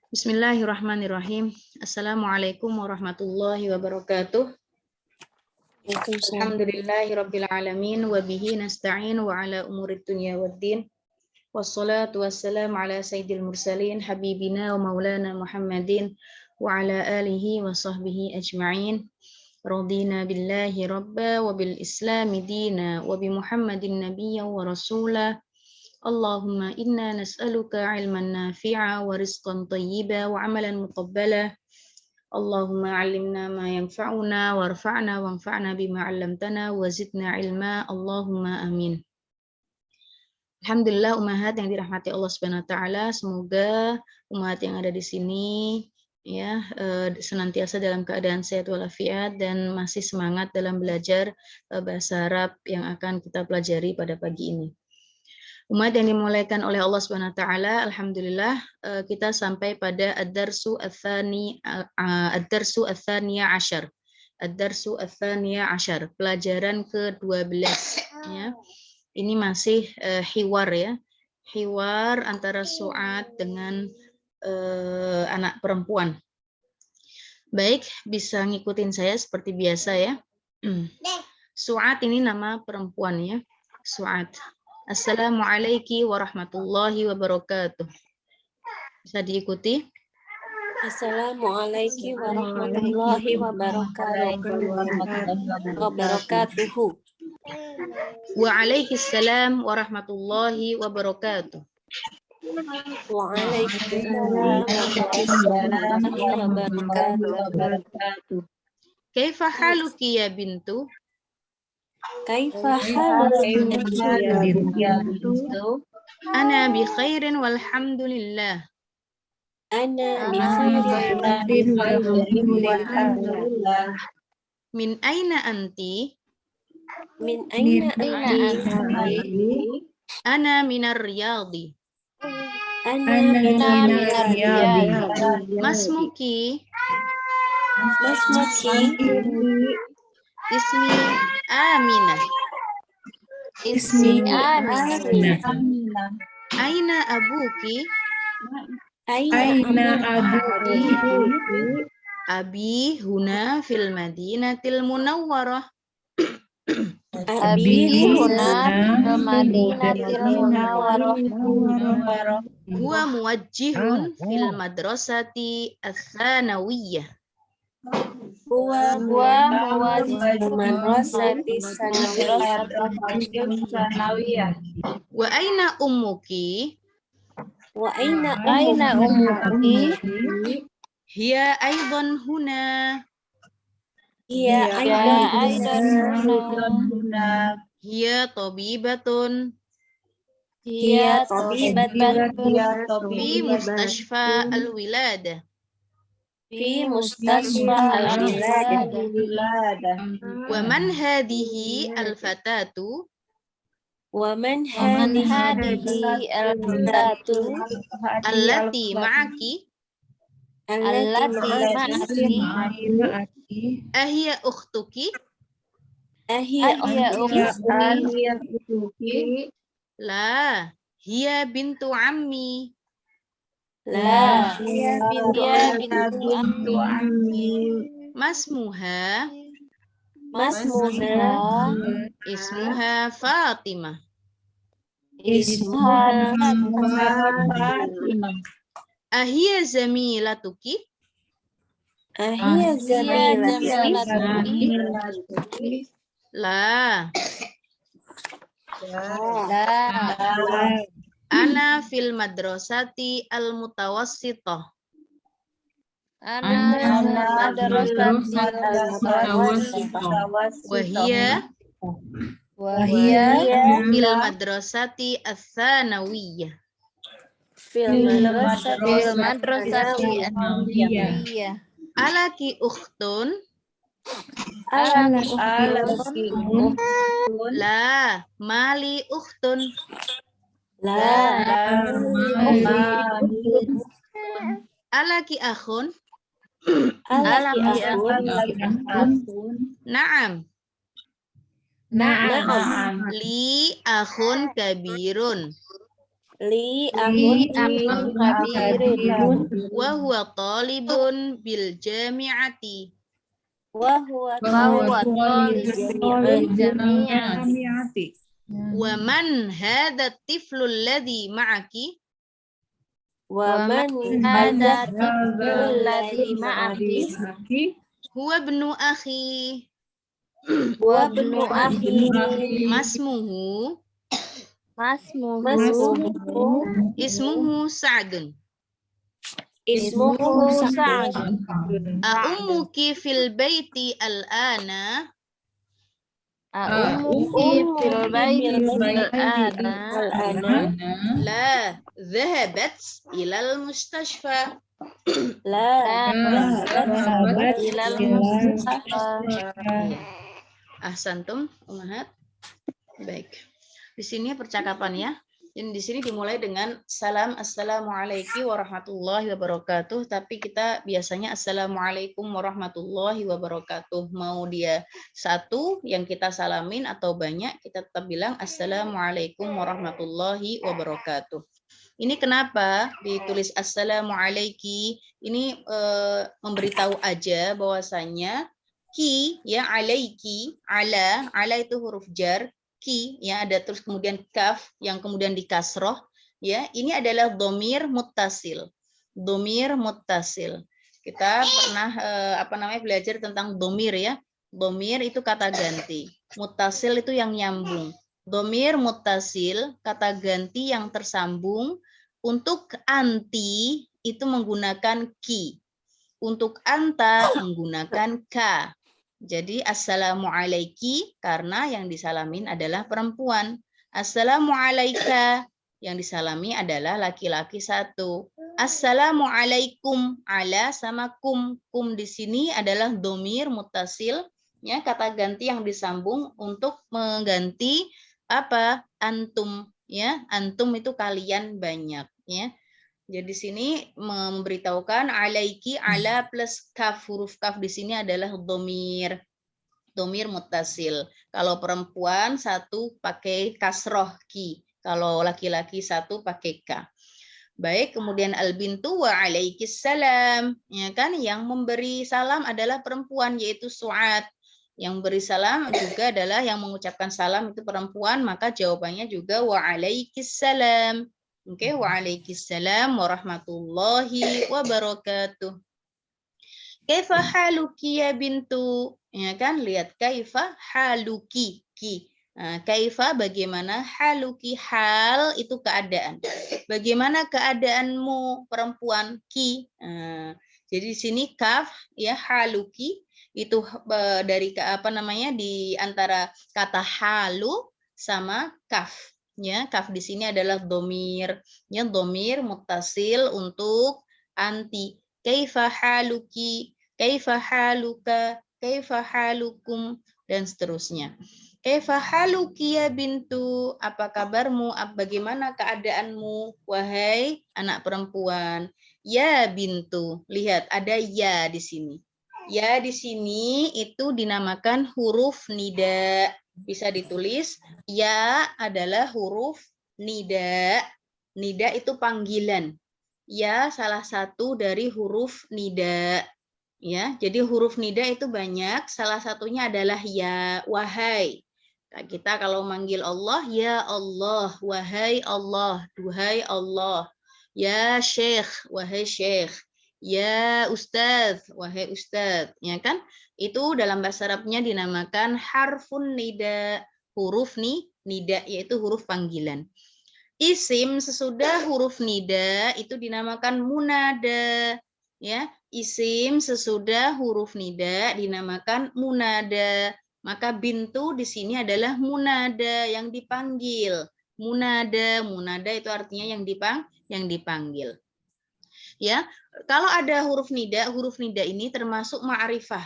Bismillahirrahmanirrahim. Assalamualaikum warahmatullahi wabarakatuh. Alhamdulillahirabbil alamin wa bihi nasta'in wa ala umurid dunya waddin. Wassalatu wassalamu ala sayyidil mursalin habibina wa maulana Muhammadin wa ala alihi wa sahbihi ajma'in. Radina billahi rabba wa bil islami dina wa bi Muhammadin nabiyya wa rasulah. Allahumma inna nas'aluka ilman nafi'a wa rizqan tayyiba wa amalan muqabbala. Allahumma 'allimna ma yanfa'una warfa'na wanfa'na bima 'allamtana wa zidna ilma. Allahumma amin. Alhamdulillah ummahat yang dirahmati Allah Subhanahu wa taala, semoga umat yang ada di sini ya senantiasa dalam keadaan sehat walafiat dan masih semangat dalam belajar bahasa Arab yang akan kita pelajari pada pagi ini. Umat yang dimuliakan oleh Allah Subhanahu wa taala, alhamdulillah kita sampai pada ad-darsu ats-tsaniyah asyar. Ad-darsu ats-tsaniyah asyar, pelajaran ke-12 ya. Ini masih hiwar ya. Hiwar antara Su'ad dengan anak perempuan. Baik, bisa ngikutin saya seperti biasa ya. Su'ad ini nama perempuan ya. Su'ad. Assalamualaikum warahmatullahi wabarakatuh. Bisa diikuti? Assalamualaikum warahmatullahi wabarakatuh. Waalaikumsalam warahmatullahi wabarakatuh. Waalaikumsalam warahmatullahi wabarakatuh. Kaifa haluki ya bintu? Kaifa haluki ya bintu? Ana bi khairin walhamdulillah. Ana bi khairin walhamdulillah. Min aina anti? Min aina anti? Ana minar riyadi. Ana minar riyadi. Masmuki? Masmuki? Ismi Aminah. Ismi Aminah. Aina abuki? Aina abuki? Abi huna fil Madinatil Munawwarah. Abi huna fil Madinatil Munawwarah. Huwa muwajjihun fil madrasati ats-tsanawiyah. Huwa muwajjihun madrasati sanawiyah. Wa aina ummuki? Wa aina ummuki? Hiya aidan huna. Hiya aidan huna. Hiya tabibatun. Hiya tabibatun. Fi mustashfa al-wilada. Fi mustashfa al-wilada. Wa man hadhihi al-fatatu? Wa man hadhihi al-fatatu? Allati ma'aki? Ahiya ukhtuki? Ahiya ukhtuki? La, hiya bintu ammi. La, hiya bintu ammi. Masmuha? Ismuha Fatimah. Ismuha Fatimah. Ahiya zamilatuki? Ahiya zamilatuki? La. Ana fil madrasati al-mutawassithah. Wahia fil madrasati ats-tsanawiyah. Fil madrasati ats-tsanawiyah. Alaki ukhtun? La, mali ukhtun. Alaki akhun? Naam. Li akhun kabirun. Li akun kabirin. Wa huwa talibun bil jami'ati. Wa huwa talibul jami'ati. Wa man hadha tiflu alladhi ma'aki? Wa man hadha tiflul ladzi ma'aki. Huwa ibnu akhi. Wa ibnu akhi. Masmuhu Masmuhu ismuhu Sa'dun. ismuhu Sa'd. Ummuki fil baiti al-ana? Ummuki fil baiti al-ana. La dhahabat ilal mustashfa. La dhahabat ilal mustashfa. Ahsantum, Ummahat. Baik. Di sini percakapan ya. Dan di sini dimulai dengan salam, assalamualaikum warahmatullahi wabarakatuh. Tapi kita biasanya assalamualaikum warahmatullahi wabarakatuh. Mau dia satu yang kita salamin atau banyak, kita tetap bilang assalamualaikum warahmatullahi wabarakatuh. Ini kenapa ditulis assalamualaikum? Ini memberitahu aja bahwasanya ki ya alaiki, ala itu huruf jar. Ki ya ada terus kemudian kaf yang kemudian dikasroh ya ini adalah dhamir muttasil. Dhamir muttasil. Kita pernah belajar tentang dhamir ya. Dhamir itu kata ganti. Muttasil itu yang nyambung. Dhamir muttasil kata ganti yang tersambung. Untuk anti itu menggunakan ki. Untuk anta menggunakan ka. Jadi assalamualaikum karena yang disalamin adalah perempuan. Assalamualaika yang disalami adalah laki-laki satu. Assalamualaikum ala sama kum. Kum di sini adalah dhamir muttasil ya kata ganti yang disambung untuk mengganti apa? Antum ya. Antum itu kalian banyak ya. Jadi sini memberitahukan alaiki ala plus kaf, huruf kaf di sini adalah dhamir muttasil. Kalau perempuan satu pakai kasroh ki, kalau laki-laki satu pakai ka. Baik, kemudian al-bintu wa alaikis salam, ya kan yang memberi salam adalah perempuan yaitu Su'ad. Yang beri salam juga adalah yang mengucapkan salam itu perempuan, maka jawabannya juga wa alaikis salam. Oke, waalaikumsalam warahmatullahi wabarakatuh. Kaifa haluki ya bintu? Ya kan, lihat kaifa haluki ki. Nah, kaifa bagaimana, haluki hal itu keadaan. Bagaimana keadaanmu perempuan ki? Nah, jadi di sini kaf ya haluki itu dari di antara kata halu sama kaf. Ya, kaf di sini adalah dhamir. Ya, dhamir muttasil untuk anti. Kaifa haluki, kaifa haluka, kaifa halukum dan seterusnya. Kaifa haluki ya bintu, apa kabarmu? Bagaimana keadaanmu wahai anak perempuan? Ya bintu. Lihat ada ya di sini. Ya di sini itu dinamakan huruf nida. Bisa ditulis ya adalah huruf nida. Nida itu panggilan. Ya salah satu dari huruf nida. Ya, jadi huruf nida itu banyak. Salah satunya adalah ya, wahai. Nah, kita kalau manggil Allah, ya Allah, wahai Allah, duhai Allah. Ya Syekh, wahai Syekh. Ya Ustadz, wahai Ustadz, ya kan? Itu dalam bahasa Arabnya dinamakan harfun nida, huruf nida yaitu huruf panggilan. Isim sesudah huruf nida itu dinamakan munada, ya. Isim sesudah huruf nida dinamakan munada. Maka bintu di sini adalah munada yang dipanggil. Munada, munada itu artinya yang dipanggil. Ya, kalau ada huruf nida ini termasuk ma'rifah,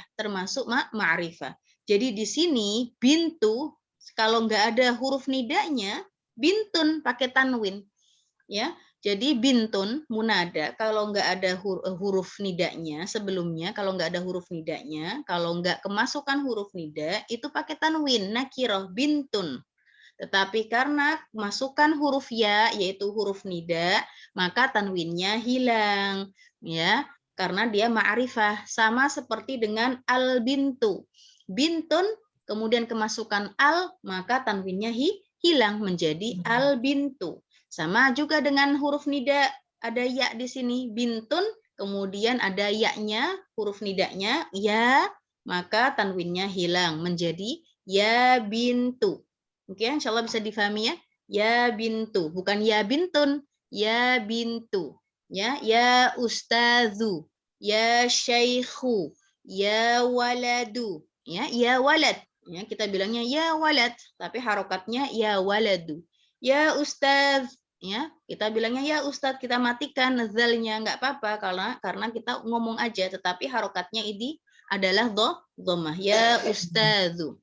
ma'rifah. Jadi di sini bintu kalau nggak ada huruf nidanya, bintun pakai tanwin. Ya, jadi bintun munada kalau nggak ada huruf nidanya sebelumnya, kalau nggak ada huruf nidanya, kalau nggak kemasukan huruf nida itu pakai tanwin nakiroh bintun. Tetapi karena masukkan huruf ya, yaitu huruf nida, maka tanwinnya hilang. Ya, karena dia ma'rifah. Sama seperti dengan al-bintu. Bintun, kemudian kemasukan al, maka tanwinnya hilang menjadi al-bintu. Sama juga dengan huruf nida, ada ya di sini, bintun, kemudian ada ya-nya, huruf nidanya, ya, maka tanwinnya hilang menjadi ya bintu. Oke, insya Allah bisa difahami ya. Ya bintu, bukan ya bintun, ya bintu. Ya ustazu, ya syaikhu, ya waladu, ya walad. Ya, kita bilangnya ya walad, tapi harokatnya ya waladu. Ya ustaz, ya kita bilangnya ya ustaz, kita matikan zalnya, nggak apa-apa karena kita ngomong aja, tetapi harokatnya ini adalah dhammah. Ya ustazu.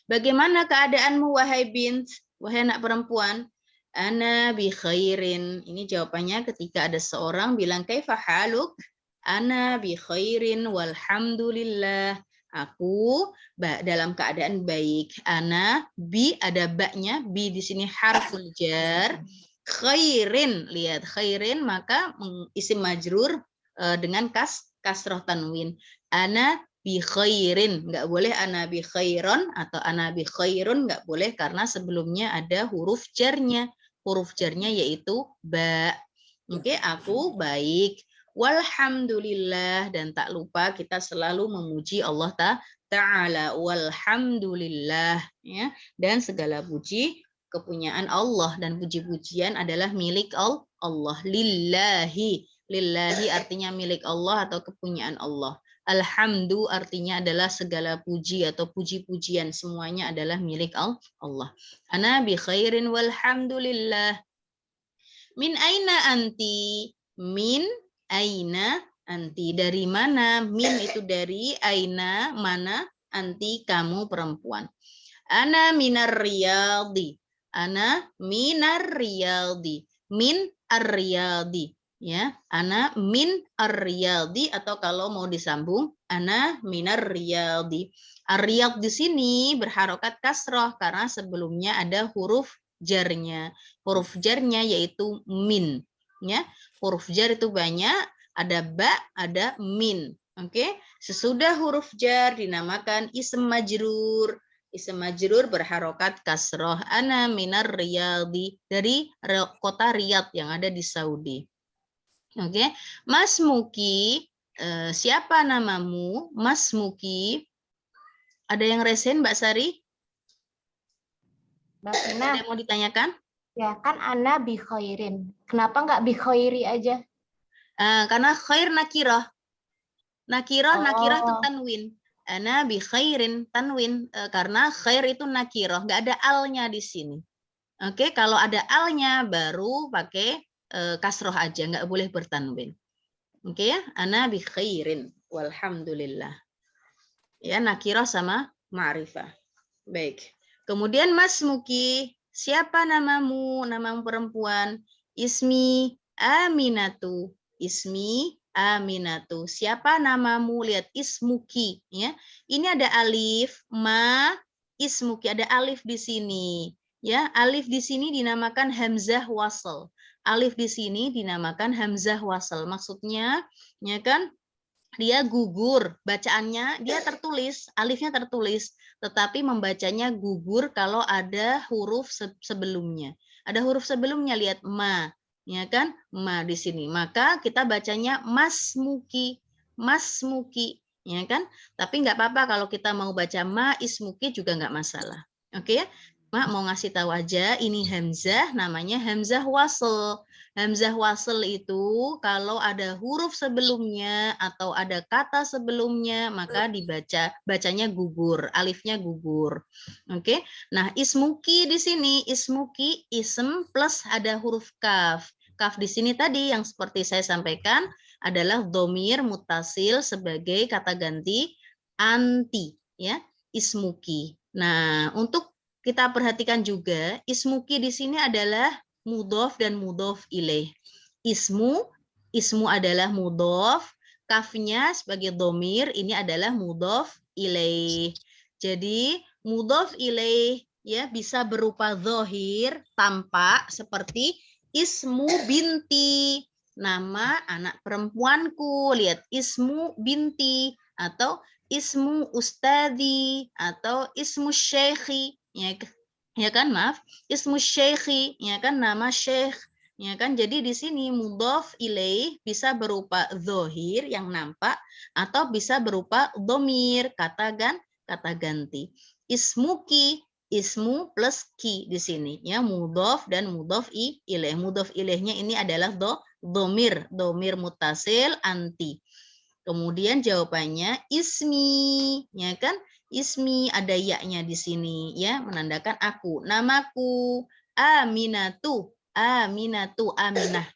Bagaimana keadaanmu wahai bint, wahai anak perempuan? Ana bi khairin. Ini jawabannya ketika ada seorang bilang kaifa haluk? Ana bi khairin walhamdulillah. Aku dalam keadaan baik. Ana bi ada baknya, bi di sini harful jar. Khairin, lihat khairin maka isim majrur dengan kasroh tanwin. Ana bi khairin, nggak boleh ana bi khairon atau ana bi khairun, nggak boleh karena sebelumnya ada huruf jarnya. Huruf jarnya yaitu ba. Oke, aku baik. Walhamdulillah, dan tak lupa kita selalu memuji Allah Ta'ala. Walhamdulillah, ya. Dan segala puji kepunyaan Allah, dan puji-pujian adalah milik Allah. Lillahi. Lillahi artinya milik Allah atau kepunyaan Allah. Alhamdu artinya adalah segala puji atau puji-pujian, semuanya adalah milik Allah. Ana bi khairin walhamdulillah. Min aina anti? Min aina anti? Dari mana? Min itu dari, aina mana, anti kamu perempuan. Ana minar riyadi. Ana minar riyadi. Min ar-riyadi. Ya, ana min ar-riyadi, atau kalau mau disambung ana minar riyadi. Ar-riyad di sini berharokat kasroh karena sebelumnya ada huruf jarnya. Huruf jarnya yaitu min, ya. Huruf jar itu banyak, ada ba, ada min. Oke, sesudah huruf jar dinamakan ism majrur. Ism majrur berharokat kasroh. Ana minar riyadi, dari kota Riyadh yang ada di Saudi. Oke, Mas Muki, siapa namamu? Mas Muki. Ada yang resen, Mbak Sari? Mbak Vina, ada yang mau ditanyakan? Ya kan ana bi khairin. Kenapa nggak bi khairi aja? Karena khair nakirah. Nakirah itu Oh. tanwin. Ana bi khairin, tanwin. Karena khair itu nakirah, nggak ada alnya di sini. Oke, kalau ada alnya baru pakai kasroh aja, nggak boleh bertanwin. Oke ya, ana bi khairin walhamdulillah. Ya, nakirah sama ma'rifah. Baik. Kemudian Mas Muki, siapa namamu? Namamu perempuan. Ismi Aminatu. Ismi Aminatu. Siapa namamu? Lihat ismuki, ya. Ini ada alif, ma, ismuki, ada alif di sini. Ya, alif di sini dinamakan hamzah wasl. Alif di sini dinamakan hamzah wasl. Maksudnya, ya kan? Dia gugur, bacaannya dia tertulis, alifnya tertulis, tetapi membacanya gugur kalau ada huruf sebelumnya. Ada huruf sebelumnya, lihat ma, ya kan? Ma di sini. Maka kita bacanya masmuki, masmuki, ya kan? Tapi nggak apa-apa kalau kita mau baca ma ismuki juga nggak masalah. Oke ya? Mak mau ngasih tahu aja, ini hamzah namanya hamzah wasl. Hamzah wasl itu kalau ada huruf sebelumnya atau ada kata sebelumnya maka bacanya gugur, alifnya gugur. Oke. Nah, ismuki di sini, ismuki ism plus ada huruf kaf. Kaf di sini tadi yang seperti saya sampaikan adalah dhamir muttasil sebagai kata ganti anti, ya, ismuki. Nah, untuk kita perhatikan juga, ismuki di sini adalah mudhof dan mudhof ilaih. Ismu adalah mudhof, kafnya sebagai dhamir ini adalah mudhof ilaih. Jadi mudhof ilaih ya bisa berupa dhohir, tampak seperti ismu binti, nama anak perempuanku. Lihat, ismu binti atau ismu ustadi atau ismu syekhi, ya kan, maaf, ismu syekhi, ya kan, nama syekh, ya kan. Jadi di sini mudhof ilaih bisa berupa dhohir yang nampak atau bisa berupa dhamir, kata ganti. Ismuki, ismu plus ki di sini, ya, mudhof dan mudhof ilaih. Mudhof ilaihnya ini adalah dhamir muttasil anti. Kemudian jawabannya ismi, ya kan? Ismi ada ya-nya di sini, ya, menandakan aku, namaku, Aminatu, Aminah.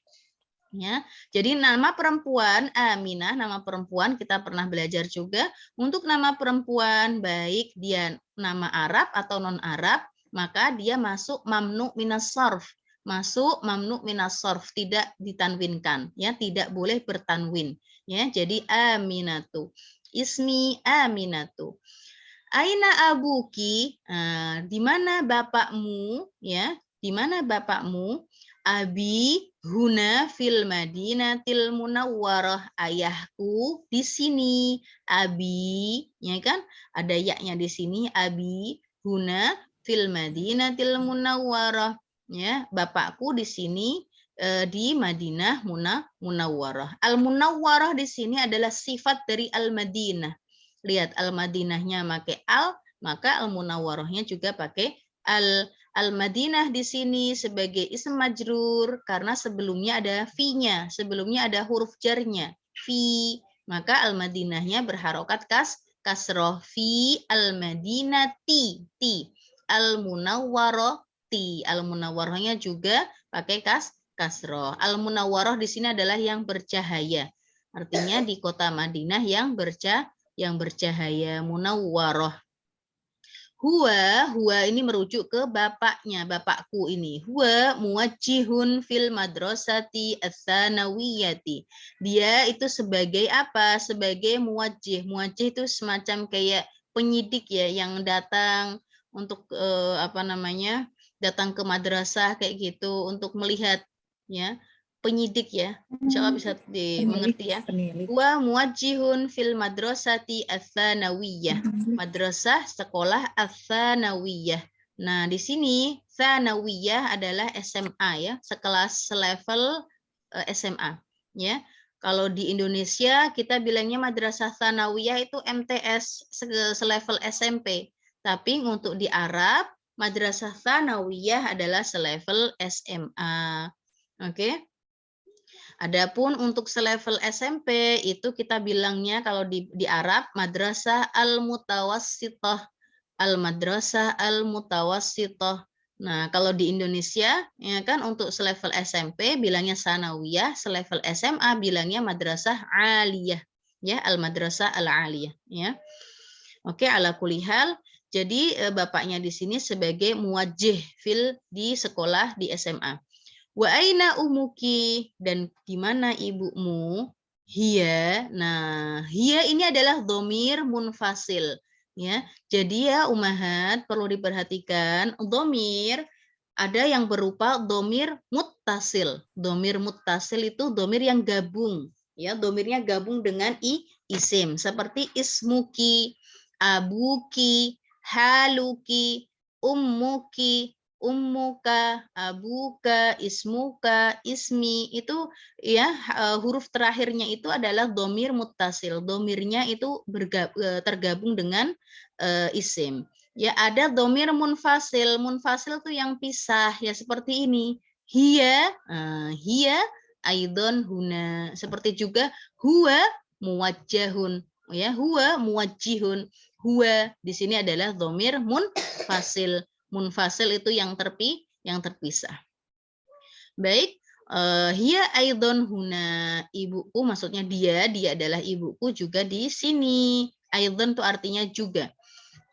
Ya, jadi nama perempuan Aminah, nama perempuan kita pernah belajar juga. Untuk nama perempuan, baik dia nama Arab atau non Arab, maka dia masuk mamnu minas sarf, tidak ditanwinkan, ya, tidak boleh bertanwin, ya. Jadi Aminatu, ismi Aminatu. Aina abuki, di mana bapakmu, ya, di mana bapakmu? Abi huna fil madinatil munawwarah, ayahku di sini. Abi, ya kan? Ada ya-nya di sini. Abi huna fil madinatil munawwarah, ya, bapakku di sini di Madinah Munawwarah. Al Munawwarah di sini adalah sifat dari Al Madinah. Lihat, Al Madinahnya pakai al, maka Al Munawwarahnya juga pakai al. Al-Madinah di sini sebagai ism majrur karena sebelumnya ada fi-nya, sebelumnya ada huruf jarnya, fi. Maka Al-Madinahnya berharokat kasroh, fi al-Madinati, ti. Al-Munawwarati, Al-Munawwarahnya juga pakai kasroh. Al-Munawwarah di sini adalah yang bercahaya. Artinya di kota Madinah yang bercahaya, Munawwarah. Huwa ini merujuk ke bapaknya, bapakku ini. Huwa muwajjihun fil madrasati ats-tsanawiyati. Dia itu sebagai apa? Sebagai muwajjih. Muwajjih itu semacam kayak penyidik, ya, yang datang untuk datang ke madrasah kayak gitu untuk melihat, ya. Penyidik, ya. Insyaallah bisa dimengerti, ya. Wa muwajjihun fil madrasati ats-tsanawiyah. Madrasah sekolah ats-tsanawiyah. Nah, di sini tsanawiyah adalah SMA, ya, sekelas selevel SMA, ya. Kalau di Indonesia kita bilangnya madrasah tsanawiyah itu MTS, selevel SMP. Tapi untuk di Arab madrasah tsanawiyah adalah selevel SMA. Oke. Adapun untuk selevel SMP itu kita bilangnya kalau di Arab madrasah al-mutawassithah, al-madrasah al-mutawassithah. Nah, kalau di Indonesia, ya kan, untuk selevel SMP bilangnya sanawiyah, selevel SMA bilangnya madrasah aliyah, ya, al-madrasah al-aliyah, ya. Oke, ala kulihal. Jadi bapaknya di sini sebagai muwajjih di sekolah di SMA. Wa aina umuki, dan di mana ibumu? Hiya. Nah, hiya ini adalah dhamir munfasil, ya. Jadi ya umahat perlu diperhatikan, dhamir ada yang berupa dhamir muttasil. Dhamir muttasil itu dhamir yang gabung, ya, dhamirnya gabung dengan isim seperti ismuki, abuki, haluki, ummuki, ummuka, abuka, ismuka, ismi, itu, ya, huruf terakhirnya itu adalah dhamir muttasil. Dhamirnya itu tergabung dengan isim. Ya, ada dhamir munfasil. Munfasil itu yang pisah, ya, seperti ini. Hiya, hiya aidon huna. Seperti juga huwa muwajjahun, ya, huwa muwajjihun. Huwa di sini adalah dhamir munfasil. Munfasil itu yang terpisah. Baik, hiya aidon huna, ibuku, maksudnya dia adalah ibuku juga di sini. Aidon itu artinya juga.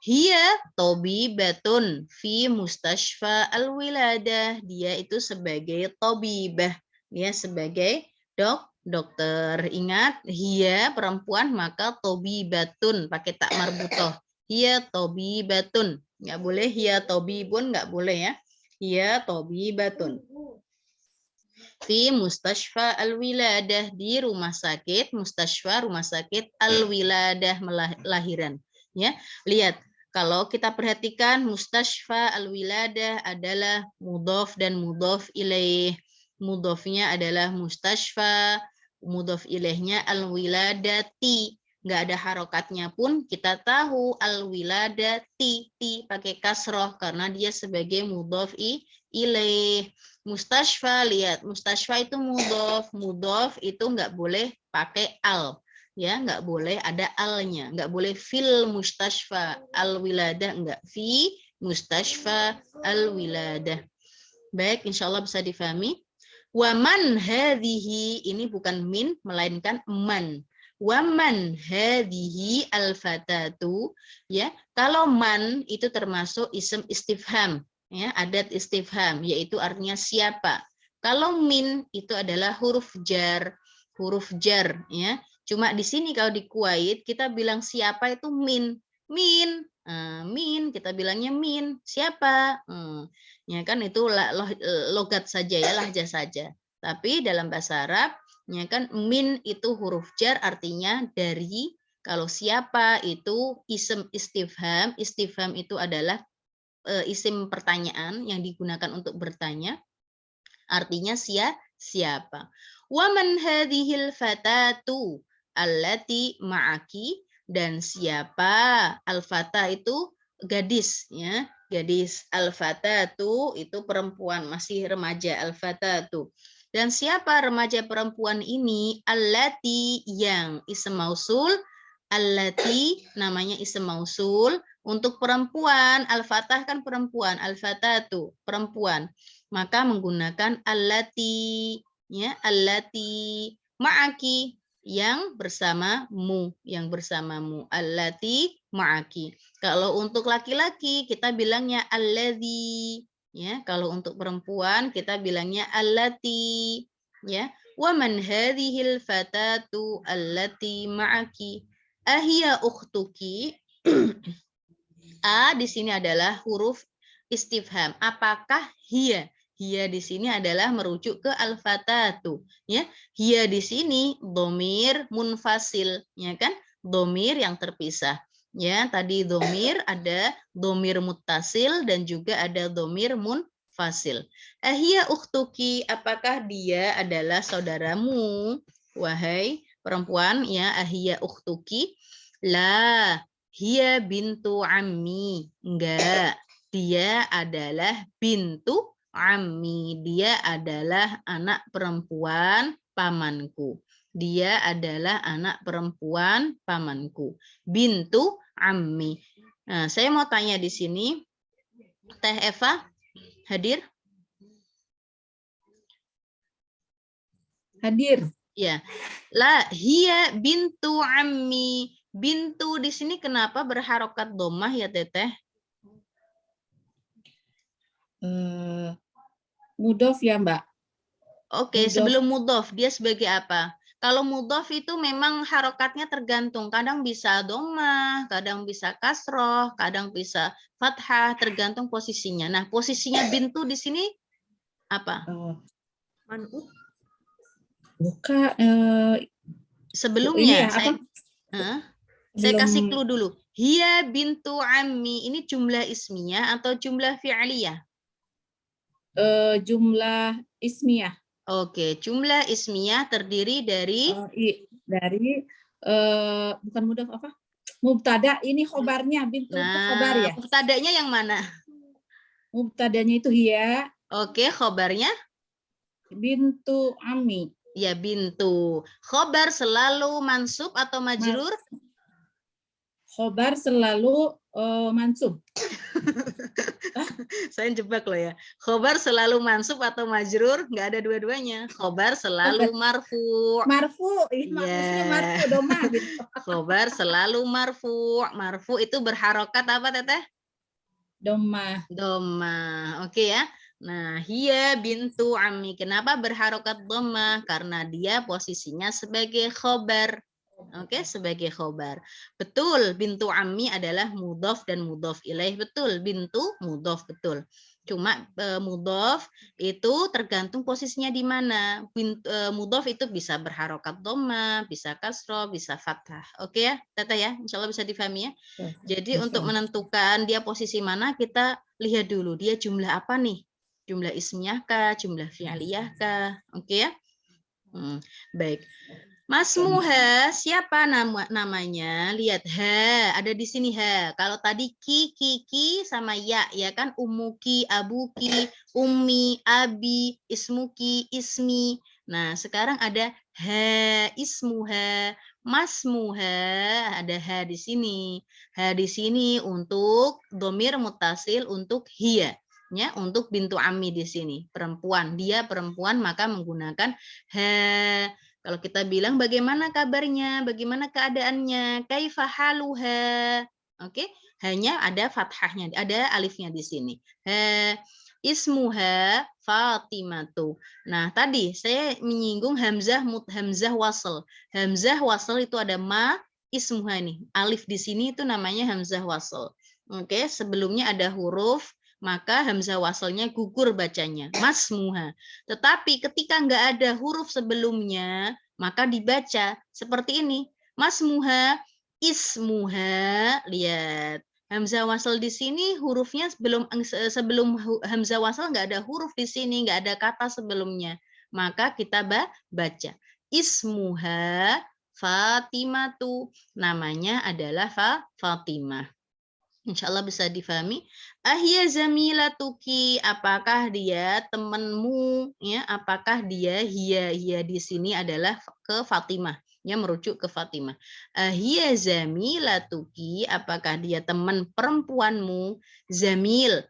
Hiya tabibatun fi mustashfa al-wiladah, dia itu sebagai tabibah, ya, sebagai dokter. Ingat, hiya perempuan, maka tabibatun pakai tak marbutoh. Hiya tabibatun, Nggak boleh hiya tobibun, nggak boleh ya. Hiya tobibatun. Fi mustashfa al-wiladah, di rumah sakit, mustashfa rumah sakit, al-wiladah lahiran. Ya, lihat kalau kita perhatikan mustashfa al-wiladah adalah mudhof dan mudhof ilaih. Mudhofnya adalah mustashfa, mudhof ilaihnya al-wiladati. Nggak ada harokatnya pun kita tahu al-wiladati, pakai kasroh karena dia sebagai mudhof ilaih. Mustashfa, lihat mustashfa itu mudhof, mudhof itu nggak boleh pakai al, ya nggak boleh ada alnya, nggak boleh fil mustashfa al wiladah, nggak fi mustashfa al wiladah. Baik, insya Allah bisa difahami. Waman hadhihi, ini bukan min melainkan man. Waman hadhihi al fatatu, ya kalau man itu termasuk ism istifham. Ya, adat istifham, yaitu artinya siapa. Kalau min itu adalah huruf jar, ya. Cuma di sini kalau di Kuwait kita bilang siapa itu min, min kita bilangnya min, siapa. Ya kan itu logat saja ya, lahjah saja. Tapi dalam bahasa Arab, ya kan min itu huruf jar artinya dari. Kalau siapa itu ism istifham, istifham itu adalah isim pertanyaan yang digunakan untuk bertanya, artinya siapa. Waman hadhil fatatu allati ma'aki, dan siapa al-fata itu gadis ya, gadis, al-fatatu itu perempuan masih remaja, al-fatatu. Dan siapa remaja perempuan ini? Allati, yang ism mausul, allati namanya ism mausul. Untuk perempuan, al-fatah kan perempuan, al-fatatu perempuan. Maka menggunakan allati, ya, allati ma'aki, yang bersamamu, allati ma'aki. Kalau untuk laki-laki kita bilangnya alladzi, ya. Kalau untuk perempuan kita bilangnya allati, ya. Wa man hadhil fatatu allati ma'aki? Ahiya ukhtuki? A di sini adalah huruf istifham. Apakah hiya? Hiya di sini adalah merujuk ke al-fatatu, ya. Hiya di sini dhamir munfasil, ya kan? Dhamir yang terpisah. Ya, tadi dhamir ada dhamir muttasil dan juga ada dhamir munfasil. Ahiya ukhtuki, apakah dia adalah saudaramu? Wahai perempuan, ya, ahiya ukhtuki? La, hiya bintu ammi. Enggak, dia adalah bintu ammi. Dia adalah anak perempuan pamanku. Dia adalah anak perempuan pamanku. Bintu ammi. Nah, saya mau tanya di sini, Teh Eva hadir? Hadir. Ya. La hiya bintu ammi. Bintu di sini kenapa berharokat domah ya Teteh? Mudhof ya Mbak. Oke, Mudhof. sebelum mudhof dia sebagai apa? Kalau mudhof itu memang harokatnya tergantung. Kadang bisa domah, kadang bisa kasroh, kadang bisa fathah, tergantung posisinya. Nah, posisinya bintu di sini apa? Man'ut. Buka. Sebelumnya ini ya, saya kasih clue dulu. Hiya bintu ammi, ini jumlah ismiyah atau jumlah fi'liyah? Jumlah ismiyah. Oke, jumlah ismiyah terdiri dari bukan mudhof apa? Mubtada, ini khobarnya, bintu itu khobar ya. Mubtadanya yang mana? Mubtadanya itu hiya. Oke, khobarnya? Bintu ammi. Ya, bintu. Khobar selalu mansub atau majrur? Khobar selalu mansub. Saya jebak loh ya. Khobar selalu mansub atau majrur? Nggak ada dua-duanya. Khobar selalu marfu. Marfu, maksudnya marfu domah gitu. Khobar selalu marfu. Marfu itu berharokat apa Teteh? Domah. Domah. Oke ya. Nah, hiya bintu ammi. Kenapa berharokat domah? Karena dia posisinya sebagai khobar. Oke, sebagai khobar. Betul, bintu ammi adalah mudhof dan mudhof ilaih. Betul, bintu mudhof, betul. Cuma mudhof itu tergantung posisinya di mana. Mudhof itu bisa berharokat dhamma, bisa kasroh, bisa fathah. Oke ya, Tata ya, insya Allah bisa difahami ya. Jadi untuk menentukan dia posisi mana, kita lihat dulu dia jumlah apa nih? Jumlah ismiyah kah, jumlah fi'liyah kah? Oke ya. Baik. Masmuha, siapa namanya? Lihat ha, ada di sini ha. Kalau tadi ki sama ya kan, umuki, abuki, ummi, abi, ismuki, ismi. Nah, sekarang ada ha, ismuha, masmuha, ada ha di sini. Ha di sini untuk domir mutasil untuk hiya. Ya, untuk bintu ammi di sini, perempuan. Dia perempuan maka menggunakan ha. Kalau kita bilang bagaimana kabarnya, bagaimana keadaannya, kaifa haluha. Oke, hanya ada fathahnya, ada alifnya di sini. Ismuha Fatimatu. Nah, tadi saya menyinggung hamzah hamzah wasl. Hamzah wasl itu ada ma ismuha nih. Alif di sini itu namanya hamzah wasl. Oke, sebelumnya ada huruf, maka hamzah waslnya gugur bacanya, masmuha. Tetapi ketika nggak ada huruf sebelumnya, maka dibaca seperti ini, masmuha, ismuha. Lihat, hamzah wasl di sini hurufnya sebelum hamzah wasl nggak ada huruf di sini, nggak ada kata sebelumnya, maka kita baca ismuha Fatimatu, namanya adalah Fatimah. Insya Allah bisa difahami. Ahya zamilatuki, apakah dia temanmu? Ya, apakah dia hiya di sini adalah ke Fatimah, ya, merujuk ke Fatimah. Ahya zamilatuki, apakah dia teman perempuanmu? Zamil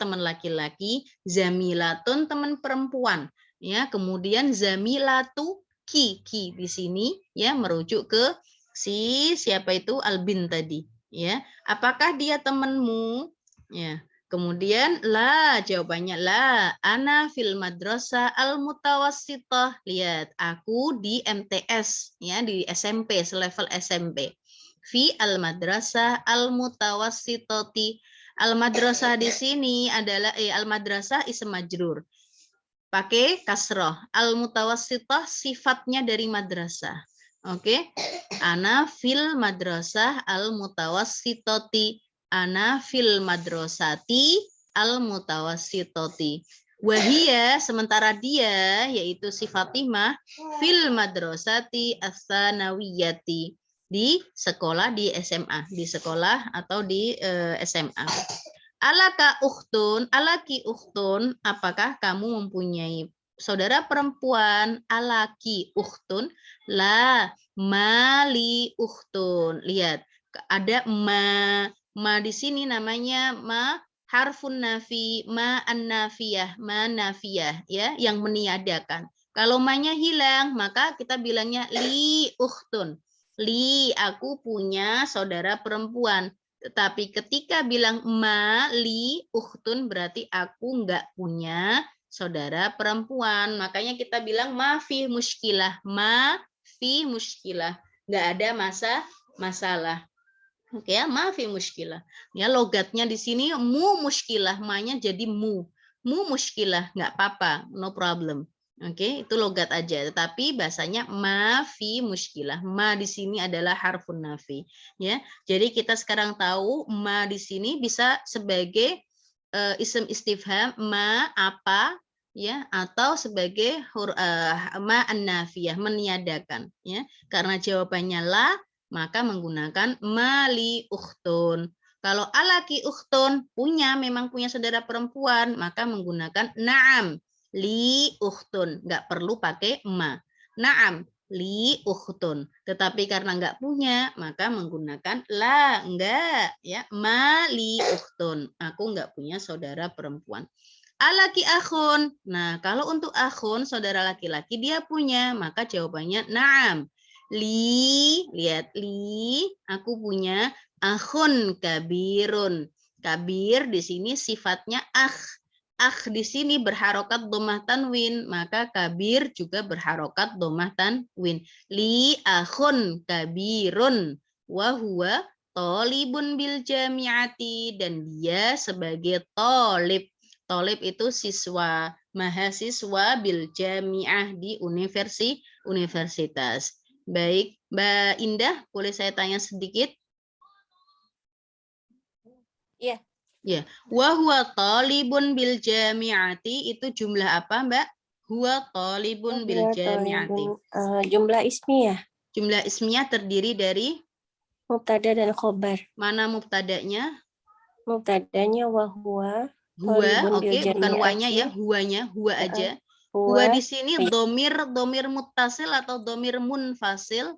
teman laki-laki, zamilatun teman perempuan. Ya, kemudian zamilatu ki di sini ya merujuk ke si siapa itu albin tadi. Ya, apakah dia temanmu? Ya, kemudian la, jawabannya la. Ana fil madrasah al mutawassithah. Lihat, aku di MTS, ya, di SMP, selevel SMP. Fi al madrasah al mutawassithati. Al madrasah di sini adalah al madrasah ism majrur. Pakai kasroh. Al mutawassithah sifatnya dari madrasah. Oke, ana fil madrasah al mutawassitoti, ana fil madrasati al mutawassitoti. Wahia, sementara dia yaitu si Fatimah fil madrasati as-sanawiyati, di sekolah di SMA, di sekolah atau di SMA. Alaka ukhtun, alaki ukhtun, apakah kamu mempunyai saudara perempuan? Alaki ukhtun, la mali ukhtun. Lihat, ada ma di sini namanya ma harfun nafi, ma an-nafiyah, ma nafiyah, ya, yang meniadakan. Kalau ma-nya hilang, maka kita bilangnya li ukhtun. Li, aku punya saudara perempuan. Tetapi ketika bilang ma li ukhtun berarti aku nggak punya saudara perempuan. Makanya kita bilang ma fi muskilah, ma fi muskilah, nggak ada masalah. Oke ya, ma fi muskilah. Ya, logatnya di sini mu muskilah, ma-nya jadi mu muskilah, nggak apa-apa, no problem. Oke, itu logat aja. Tetapi bahasanya ma fi muskilah. Ma di sini adalah harfun nafi. Ya, jadi kita sekarang tahu ma di sini bisa sebagai isim istifham, ma apa, ya, atau sebagai ma an-nafiyah, meniadakan, ya. Karena jawabannya la, maka menggunakan mali ukhtun. Kalau alaki ukhtun memang punya saudara perempuan, maka menggunakan na'am li ukhtun, nggak perlu pakai ma. Na'am li ukhtun. Tetapi karena nggak punya, maka menggunakan la, enggak, ya, ma li ukhtun. Aku nggak punya saudara perempuan. Alaki akhun. Nah, kalau untuk akhun, saudara laki-laki, dia punya, maka jawabannya na'am. Li, lihat, li, aku punya akhun kabirun. Kabir di sini sifatnya akh. akh di sini berharokat dhammah tanwin, maka kabir juga berharokat dhammah tanwin. Li akhun kabirun wa huwa thalibun bil jami'ati, dan dia sebagai thalib. Thalib itu siswa, mahasiswa bil jami'ah di universitas. Baik, Mbak Indah, boleh saya tanya sedikit? Iya. Ya, wa huwa talibun bil jami'ati itu jumlah apa, Mbak? Huwa talibun bil jami'ati. Jumlah ismiyah. Jumlah ismiyah terdiri dari Mubtada dan khobar. mana mubtadanya? Mubtadanya wa huwa. Huwa, Talibun oke, bil bukan wanya ya, jami'ati. huwanya, huwa aja. Huwa di sini domir muttasil atau domir munfasil?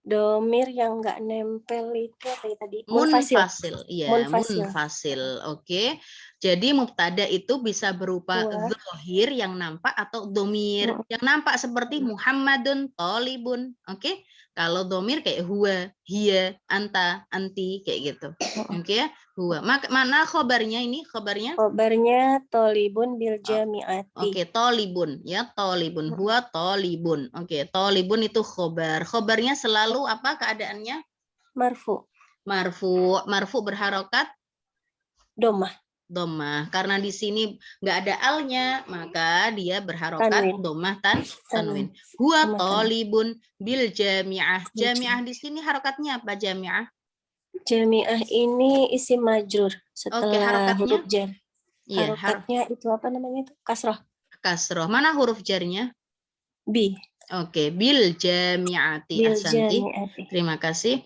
Domir yang nggak nempel itu apa ya tadi? Munfasil, iya, Munfasil. munfasil. Oke. Jadi mubtada itu bisa berupa dzohir yang nampak atau domir yang nampak seperti Muhammadun thalibun. Oke. Kalau domir kayak huwa, hiya, anta, anti kayak gitu. Oke, huwa. Mana khobarnya ini? Khobarnya? Khobarnya thalibun bil jami'ati. Oke, thalibun ya, thalibun. Huwa thalibun. Oke, thalibun itu khobar. Khobarnya selalu apa keadaannya? Marfu. Marfu berharokat Dhammah. dhammah. Karena di sini nggak ada alnya, maka dia berharokat dhammah tanwin. Huwa thalibun bil jami'ah. Jami'ah di sini harokatnya apa jami'ah? Jami'ah ini isim majrur setelah harokatnya? huruf jar. Iya, Harokatnya itu apa namanya itu? Kasroh. Kasroh. Mana huruf jarnya? Bi. Oke, bil jami'ati. Bil Ahsanti. jami'ati. Terima kasih.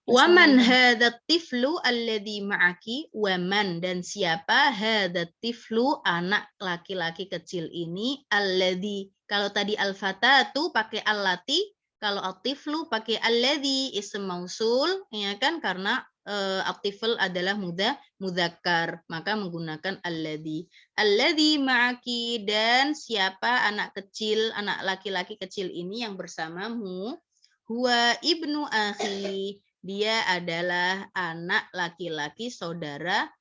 Waman hadat tiflu alladhi ma'aki, waman, dan siapa hadat tiflu, anak laki-laki kecil ini, alladhi, kalau tadi al-fatatu pakai allati, kalau al-tiflu pakai alladhi, ism mausul, ya kan, karena al-tifl adalah mudzakkar, maka menggunakan alladhi. Alladhi ma'aki, dan siapa anak kecil, anak laki-laki kecil ini yang bersamamu, huwa ibnu akhi, dia adalah anak laki-laki saudara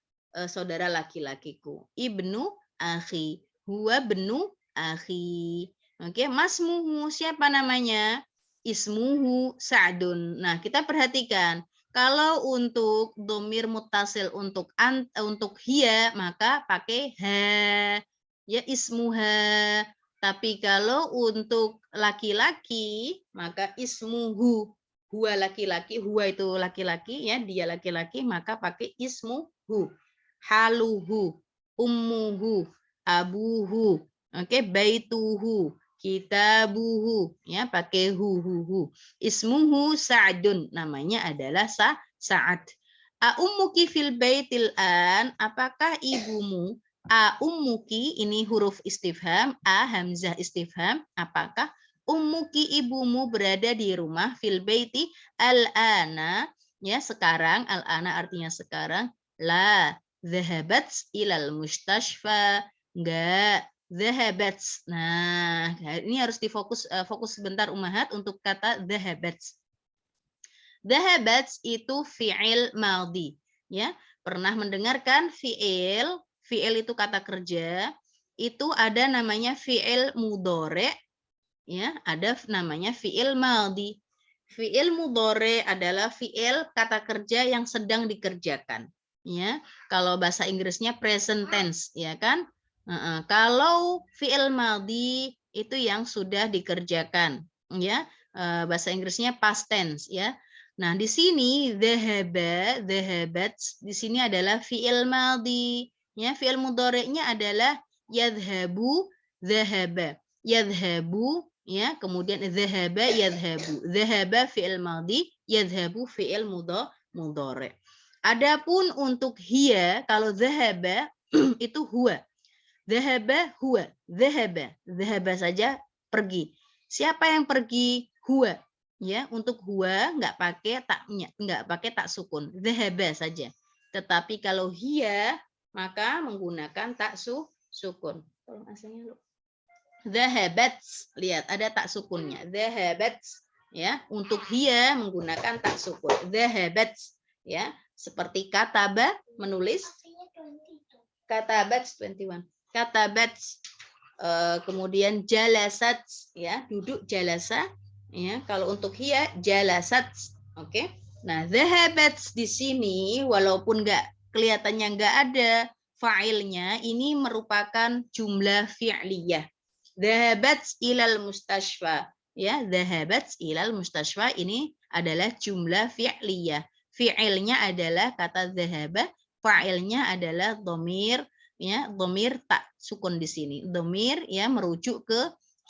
laki-lakiku. Ibnu akhi, huwa benu akhi. Oke, masmuhu siapa namanya? Ismuhu Sa'dun. Nah, kita perhatikan kalau untuk domir muttasil untuk hiya maka pakai ha, ya ismuha. Tapi kalau untuk laki-laki maka ismuhu. Huwa laki-laki, huwa itu laki-laki ya, dia laki-laki, maka pakai ismuhu, haluhu, ummuhu, abuhu, oke, baituhu, kitabuhu, ya pakai hu. Ismuhu Sa'dun, namanya adalah Sa'ad. A ummuki fil baitil an, apakah ibumu? A ummuki, ini huruf istifham, a hamzah istifham, apakah ummuki ibumu berada di rumah fil baiti al-ana, ya sekarang, al-ana artinya sekarang, la dhahabat ilal mustashfa, enggak dhahabat. Nah, ini harus difokus fokus sebentar Ummahat untuk kata dhahabat. Dhahabat itu fi'il madhi, ya. Pernah mendengarkan fi'il itu kata kerja, itu ada namanya fi'il mudhari'. Ya, ada namanya fi'il madhi. Fi'il mudhari adalah fi'il kata kerja yang sedang dikerjakan. Ya, kalau bahasa Inggrisnya present tense, ya kan? Kalau fi'il madhi itu yang sudah dikerjakan, ya. Bahasa Inggrisnya past tense, ya. Nah, di sini dhahaba, dhahabat, di sini adalah fi'il madhi. Ya, fi'il mudhari'nya adalah yadhhabu, dhahaba. Yadhhabu, ya, kemudian dhahaba yadhhabu. Dhahaba fi'il madhi, yadhhabu fi'il mudhari'. Adapun untuk hiya, kalau dhahaba itu huwa. Dhahaba huwa, dhahaba saja pergi. Siapa yang pergi? Huwa. Ya, untuk huwa enggak pakai tak sukun. Dhahaba saja. Tetapi kalau hiya maka menggunakan tak sukun. Tolong aslinya lu. Dhahabat, lihat ada tak sukunnya. Dhahabat, ya, untuk hiya menggunakan tak sukun. Dhahabat, ya, seperti kataba menulis. Katabat 21. katabat, kemudian jalasat, ya, duduk jalasa, ya. Kalau untuk hiya jalasat, oke. Nah, dhahabat di sini walaupun kelihatannya nggak ada fa'ilnya, ini merupakan jumlah fi'liyah. Dhahabat ilal mustashfa, ya, dhahabat ilal mustashfa ini adalah jumlah fi'liyah. Fi'ilnya adalah kata dhahaba, fa'ilnya adalah dhamir, ya, dhamir tak sukun di sini. Dhamir ya merujuk ke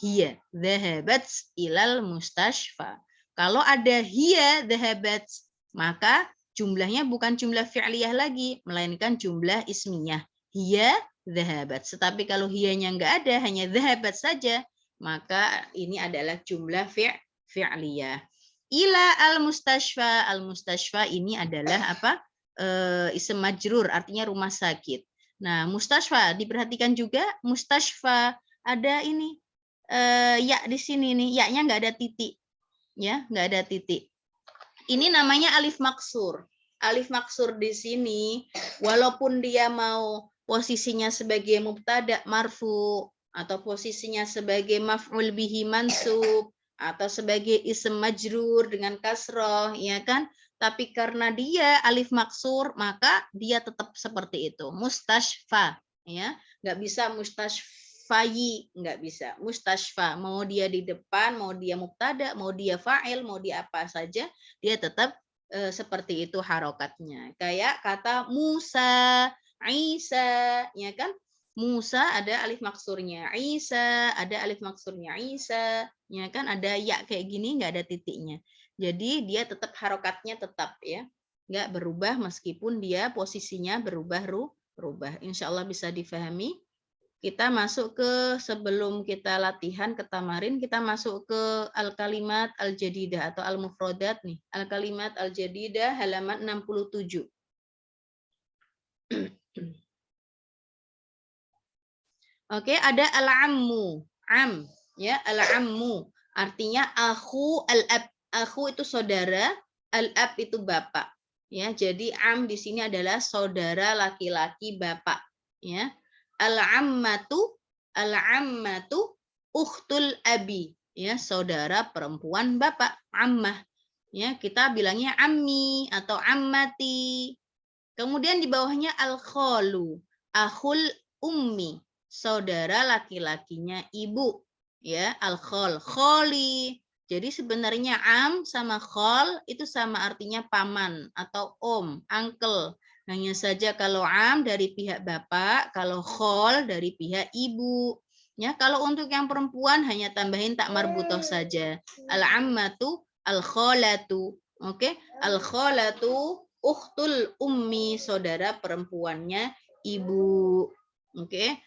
hiya, dhahabat ilal mustashfa. Kalau ada hiya dhahabat, maka jumlahnya bukan jumlah fi'liyah lagi, melainkan jumlah ismiyah. Hiya dhahabat. Tetapi kalau hiyanya nggak ada, hanya dhahabat saja, maka ini adalah jumlah fi'liyah. Ila al-mustashfa. Al-mustashfa ini adalah apa? Ism majrur, artinya rumah sakit. Nah, mustashfa diperhatikan juga, mustashfa ada ini ya di sini nih, ya-nya nggak ada titik, ya, nggak ada titik. Ini namanya alif maksur. Alif maksur di sini, walaupun dia mau posisinya sebagai mubtada marfu, atau posisinya sebagai maf'ul bihi mansub, atau sebagai ism majrur dengan kasroh, ya kan? Tapi karena dia alif maksur, maka dia tetap seperti itu. Mustashfa, ya, nggak bisa mustashfayi, nggak bisa. Mustashfa, mau dia di depan, mau dia mubtada, mau dia fa'il, mau dia apa saja, dia tetap seperti itu harokatnya. Kayak kata Musa, Isa, ya kan? Musa ada alif maksurnya, Isa ada alif maksurnya, Isa, ya kan? Ada ya kayak gini, nggak ada titiknya. Jadi dia tetap harokatnya tetap, ya, nggak berubah meskipun dia posisinya berubah. Insya Allah bisa difahami. Kita masuk ke, sebelum kita latihan ke tamarin, kita masuk ke al-kalimat al-jadidah atau al-mufrodat nih. Al-kalimat al-jadidah halaman 67. Oke, ada al-ammu. Am, ya, al-ammu. Artinya akhu al-ab. Akhu itu saudara, al-ab itu bapak. Ya, jadi am di sini adalah saudara laki-laki bapak, ya. Al-ammatu ukhtul abi, ya, saudara perempuan bapak, ammah. Ya, kita bilangnya ammi atau ammati. Kemudian di bawahnya al-khalu, akhul ummi, saudara laki-lakinya ibu, ya, al-khal, khali. Jadi sebenarnya am sama khal itu sama artinya paman atau om, uncle. Hanya saja kalau am dari pihak bapak, kalau khol dari pihak ibu. Ya, kalau untuk yang perempuan hanya tambahin tak marbutoh saja. Al-ammatu, al-kholatu. Oke, al-kholatu ukhtul ummi, saudara perempuannya ibu. Oke.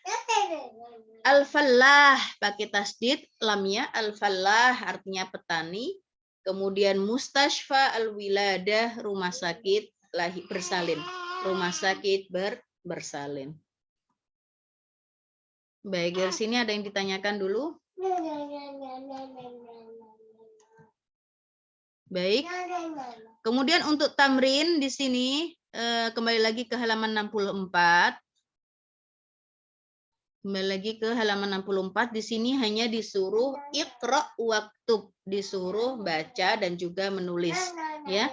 Al-fallah pakai tasdid lamnya, al-fallah artinya petani. Kemudian mustashfa al-wiladah, rumah sakit bersalin. Rumah sakit bersalin. Baik, dari sini ada yang ditanyakan dulu? Baik. Kemudian untuk tamrin di sini kembali lagi ke halaman 64. Kembali lagi ke halaman 64. Di sini hanya disuruh iqra waktub, disuruh baca dan juga menulis, ya.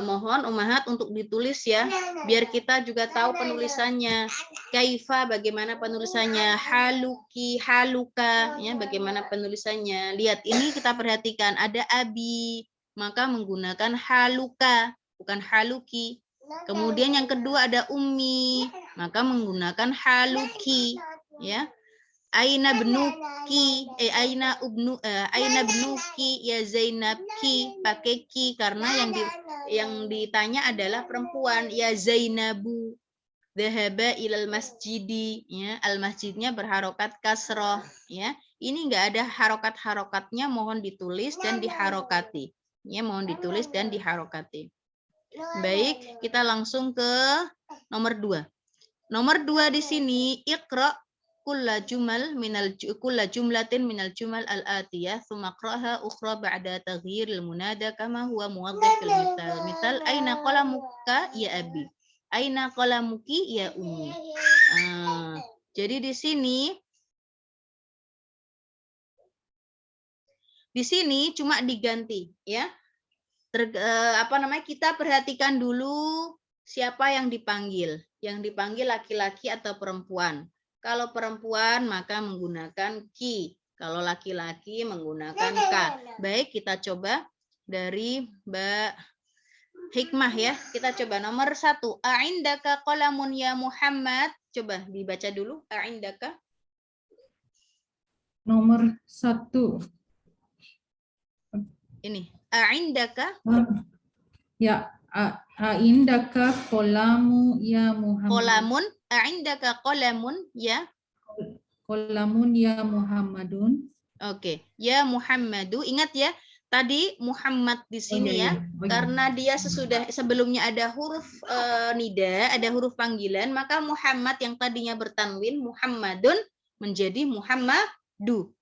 Mohon ummahat untuk ditulis, ya, biar kita juga tahu penulisannya. Kaifa, bagaimana penulisannya? Haluki, haluka, ya, bagaimana penulisannya? Lihat ini, kita perhatikan ada abi, maka menggunakan haluka, bukan haluki. Kemudian yang kedua ada ummi, maka menggunakan haluki, ya. Aina benuki, aina benuki ya Zainabki, pakai ki karena yang ditanya adalah perempuan, ya Zainabu. Dhahaba ilal masjidi, ya, al masjidnya berharokat kasroh, ya. Ini enggak ada harokat-harokatnya, mohon ditulis dan diharokati, ya, mohon ditulis dan diharokati. Baik, kita langsung ke nomor 2. Nomor 2 di sini iqra kulla jumlatin minal jumal al-atiyah thumma qra'ha ukhra ba'da taghyiril munada kama huwa muwaddah fil misal. Misal aina qalamuka ya abi, aina qalamuki ya ummi. Jadi di sini cuma diganti ya. Kita perhatikan dulu siapa yang dipanggil. Yang dipanggil laki-laki atau perempuan. Kalau perempuan maka menggunakan ki. Kalau laki-laki menggunakan ka. Baik, kita coba dari Mbak Hikmah ya. Kita coba nomor 1. A'indaka qalamun ya Muhammad. Coba dibaca dulu. A'indaka. Nomor 1. Ini. A'indaka. Ya, a'indaka qalamu ya Muhammad. Qalamun. A'indaka qalamun ya. Qalamun ya Muhammadun. Oke. Ya Muhammadu. Ingat ya. Tadi Muhammad di sini ya. Karena dia sebelumnya ada huruf nida, ada huruf panggilan, maka Muhammad yang tadinya bertanwin Muhammadun menjadi Muhammadu.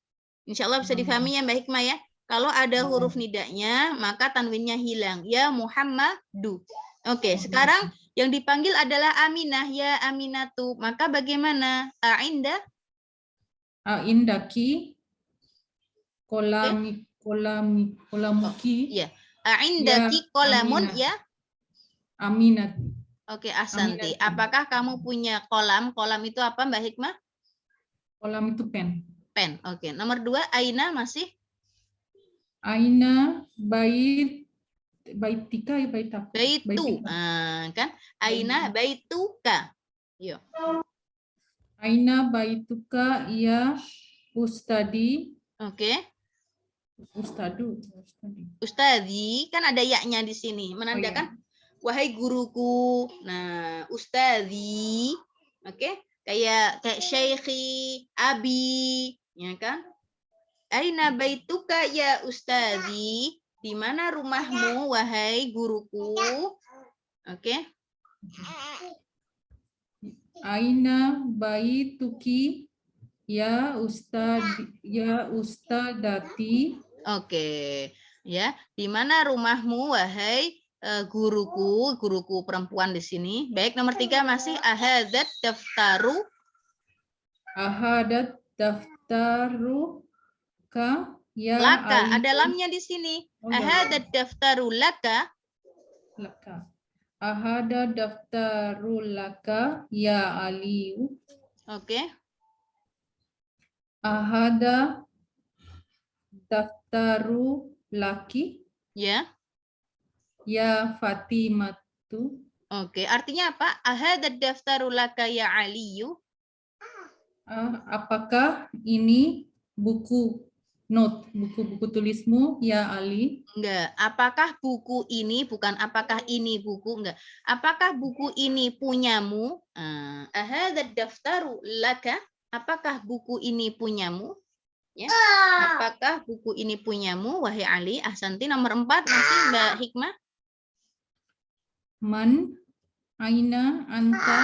Insya Allah bisa difahami ya Mbak Hikmah ya. Kalau ada huruf nidanya, maka tanwinnya hilang. Ya Muhammadu. Oke, sekarang yang dipanggil adalah Aminah. Ya Aminatu. Maka bagaimana? A'indaki qolamuki. Ya. A'indaki qolamun ya. Aminat. Oke, Asanti. Apakah kamu punya kolam? Kolam itu apa Mbak Hikmah? Kolam itu pen. Pen. Oke. Nomor 2, Aina masih? Aina baitika ya baitaku. Baitu. Kan? Aina baituka. Yuk. Aina baituka ya ustadi. Oke. Ustadi. Ustadi, kan ada yaknya di sini. Menandakan wahai guruku. Nah, ustadi. Oke. Kayak syekhi, abi, ya kan? Aina baituka ya ustadi. Di mana rumahmu wahai guruku? Oke. Aina baituki ya ustadati. Oke. Ya, di mana rumahmu wahai guruku perempuan di sini. Baik, nomor 3 masih ahadat daftaru. Ahadat daftaru ka ya Laka, Ali. ada lamnya di sini. Ahadat daftaru laka. Laka. Ahada daftaru laka ya Ali. Oke. Ahada daftaru laki Ya. ya Fatimatu. Oke, artinya apa? Ahadat daftaru laka ya Aliyu. Apakah ini buku buku tulismu ya Ali? Enggak. Apakah buku ini, bukan apakah ini buku, enggak. Apakah buku ini punyamu? Ahadat daftaru laka. Apakah buku ini punyamu? Ya. Apakah buku ini punyamu, wahai Ali? Ahsanti. Nomor 4 masih Mbak Hikmah. Man aina anta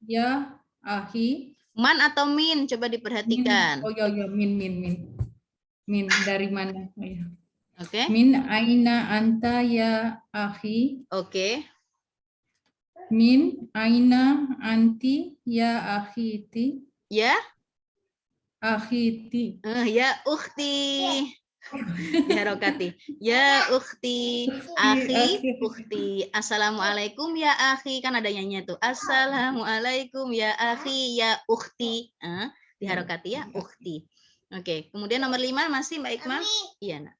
ya ahi. Man atau min? Coba diperhatikan. Oh ya min. Min dari mana? Oh, ya. Oke. Min aina anta ya ahi. Oke. Min aina anti ya akhiti. Ya. Akhiti. Ya ukhti. Diharokati. Ya ukhti. Akhi, ukhti. Assalamualaikum ya akhi. Kan ada nyanyi tuh. Assalamualaikum ya akhi ya ukhti. Diharokati ya ukhti. Oke. Kemudian nomor 5 masih Mbak Hikmah. Iya, Nak.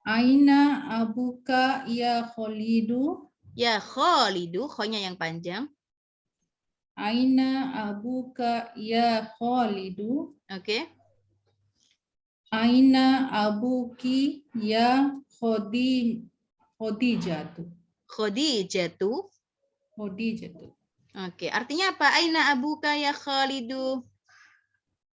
Aina abuka ya Kholidu. Ya Kholidu, khonya yang panjang. Aina abuka ya Kholidu. Oke. Aina abuki ya Khadijatu. Khadijatu. Oke, artinya apa? Aina abuka ya Khalidu.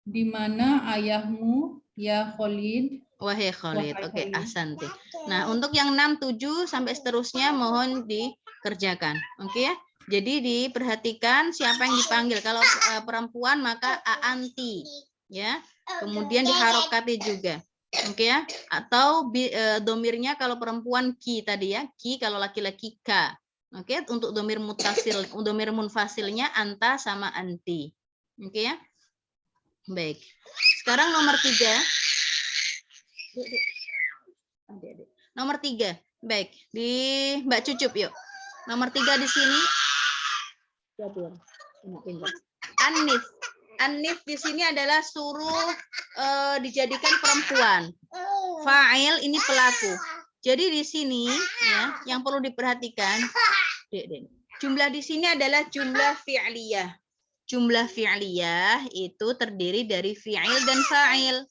Di mana ayahmu ya Khalid? Wahai Khalid. Oke, ahsanti. Nah, untuk yang 6, 7 sampai seterusnya mohon dikerjakan. Oke ya. Jadi diperhatikan siapa yang dipanggil. Kalau perempuan maka aanti, ya. Kemudian diharokati juga. Oke ya. Atau domirnya kalau perempuan ki tadi ya, ki, kalau laki-laki ka. Oke, untuk domir mutasil, domir munfasilnya anta sama anti. Oke ya. Baik. Sekarang nomor 3. Nomor 3. Baik, di Mbak Cucup yuk. Nomor 3 di sini. Anif. Anif di sini adalah suruh dijadikan perempuan. Fa'il ini pelaku. Jadi di sini ya, yang perlu diperhatikan, jumlah di sini adalah jumlah fi'liyah. Jumlah fi'liyah itu terdiri dari fi'il dan fa'il.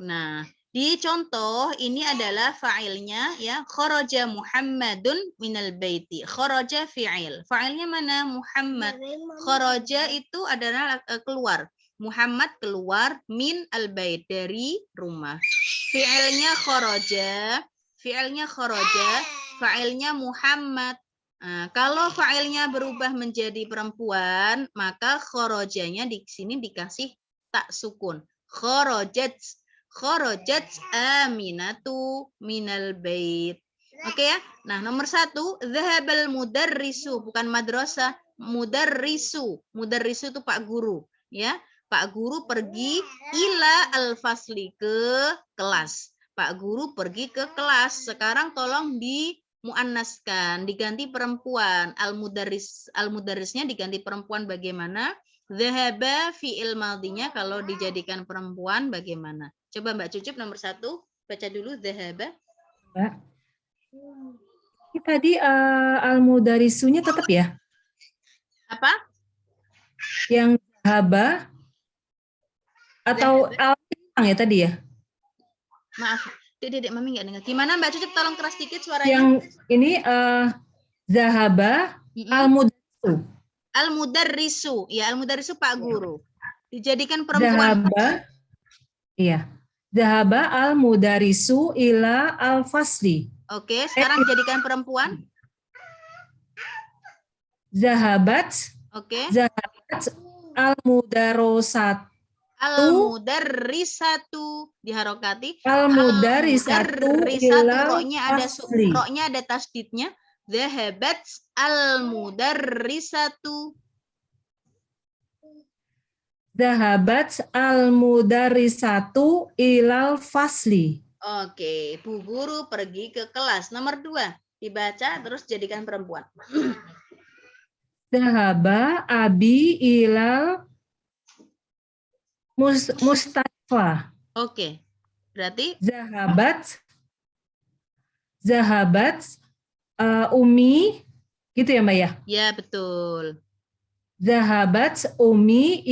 Nah, di contoh ini adalah fa'ilnya ya, kharaja Muhammadun minal baiti. Kharaja fi'il. Fa'ilnya mana? Muhammad. Kharaja itu adalah keluar. Muhammad keluar min al-bait, dari rumah. Fi'ilnya kharaja, fi'ilnya kharaja, fa'ilnya Muhammad. Nah, kalau fa'ilnya berubah menjadi perempuan, maka kharajanya di sini dikasih tak sukun. Kharajat, kharajat Aminatu minal bait. Oke ya. Nah, nomor 1, dzahabal mudarrisu, bukan madrasah, mudarrisu. Mudarrisu itu Pak Guru, ya. Pak Guru pergi ila al-fasli, ke kelas. Pak Guru pergi ke kelas. Sekarang tolong muannaskan, diganti perempuan. Al-mudarrisnya diganti perempuan bagaimana? Dhahaba fi'il madhinya kalau dijadikan perempuan bagaimana? Coba Mbak Cucup nomor 1, baca dulu dhahaba. Mbak. Ini tadi al-mudarrisunya tetap ya? Apa? Yang dhahaba atau al ya tadi ya? Maaf. Dek, Mami nggak dengar. Gimana Mbak Cucup, tolong keras dikit suaranya. Yang ini zahaba al-mudarrisu. Al-mudarrisu. Ya, al-mudarrisu Pak Guru. Dijadikan perempuan. Zahaba. Iya. Zahaba al-mudarrisu ila al-fasli. Oke, sekarang jadikan perempuan. Zahabat. Oke. Zahabat al-mudarrosat. Al-mudarrisatu diharokati. Al-mudarrisatu ila roknya ada tasdidnya. Dhahabat al-mudarrisatu. Dhahabat al-mudarrisatu ilal fasli. Oke, Bu Guru pergi ke kelas. Nomor 2, dibaca terus jadikan perempuan. Dhahaba abi ilal Mustafa. Oke. Berarti Zahabat Umi, gitu ya Mbak ya? ya, betul. Zahabat Umi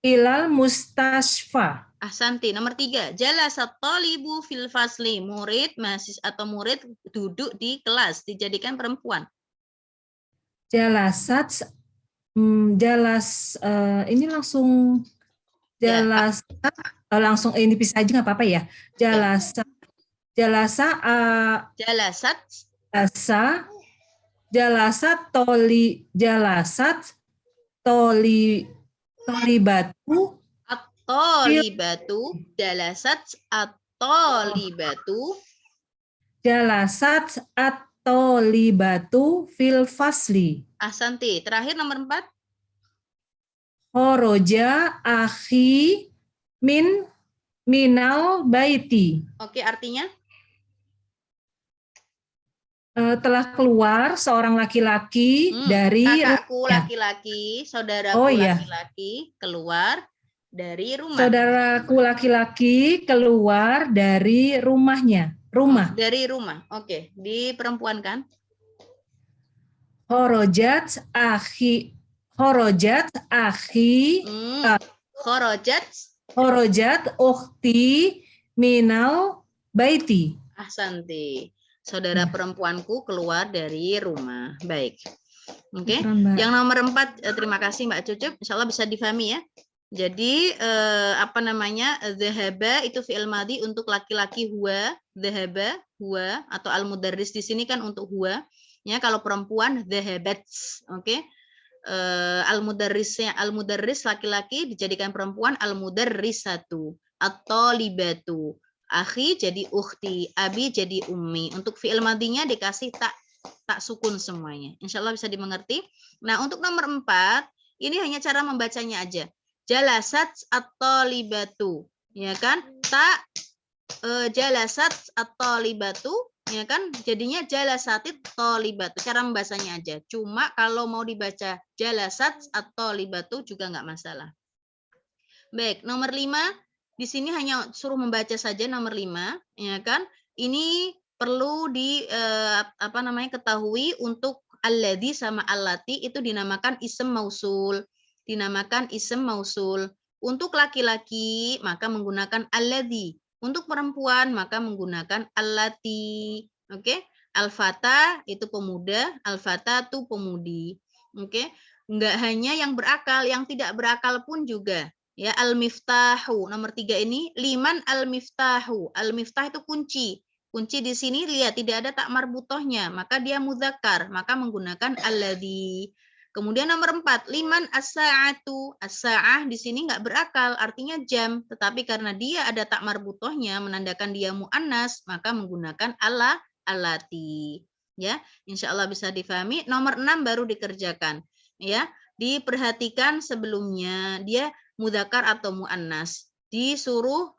ilal mustasfa. Ahsanti. Nomor 3, jalasat thalibu fil fasli. Murid, mahasiswa atau murid duduk di kelas, dijadikan perempuan. Jalasat ini langsung Jalasa, langsung ini bisa aja nggak apa-apa ya. Jalasat tolibatu. Jalasat at-tolibatu fil fasli. Ahsanti. Terakhir nomor 4. Khoroja akhi minal baiti. Oke, artinya? Telah keluar seorang laki-laki dari kakakku laki-laki, saudaraku laki-laki keluar dari rumah. Saudaraku laki-laki keluar dari rumahnya. Dari rumah. Oke, diperempuankan. Khorojat akhi Khorojat ukhti minal baiti. Ahsanti. Saudara perempuanku keluar dari rumah. Baik. Oke. Yang nomor 4, terima kasih Mbak Cucup. Insya Allah bisa difahami ya. Jadi dhahaba itu fi'il madhi untuk laki-laki huwa, dhahaba huwa, atau al-mudarris di sini kan untuk huwa. Ya, kalau perempuan dhahabat. Oke. Al-mudarris laki-laki dijadikan perempuan al-mudarrisatu atau libatu. Akhi jadi ukhti, abi jadi ummi. Untuk fi'il madhinya dikasih tak sukun semuanya. Insya Allah bisa dimengerti. Nah, untuk nomor 4 Ini hanya cara membacanya aja. Jalasat at-talibatu, ya kan? Jalasat at-talibatu, ya kan? Jadinya jalasatit talibatu. Cara membacanya aja. Cuma kalau mau dibaca jalasat at-talibatu juga nggak masalah. Baik, nomor 5. Di sini hanya suruh membaca saja nomor 5, ya kan? Ini perlu ketahui untuk alladzi sama allati itu dinamakan ism mausul. Dinamakan ism mausul. Untuk laki-laki maka menggunakan alladzi. Untuk perempuan maka menggunakan allati. Oke? Al-fata itu pemuda, al-fatatu pemudi. Oke? Enggak hanya yang berakal, yang tidak berakal pun juga. Ya, al-miftahu. Nomor 3 ini liman al-miftahu. Al-miftah itu kunci. Kunci di sini lihat tidak ada tak marbutohnya, maka dia mudzakkar, maka menggunakan alladzi. Kemudian nomor 4, liman as-sa'atu. As-sa'ah di sini enggak berakal, artinya jam, tetapi karena dia ada tak marbutohnya menandakan dia muannas, maka menggunakan allati. Ya, insyaallah bisa difahami. Nomor 6 baru dikerjakan. Ya, diperhatikan sebelumnya dia mudzakkar atau muannas, disuruh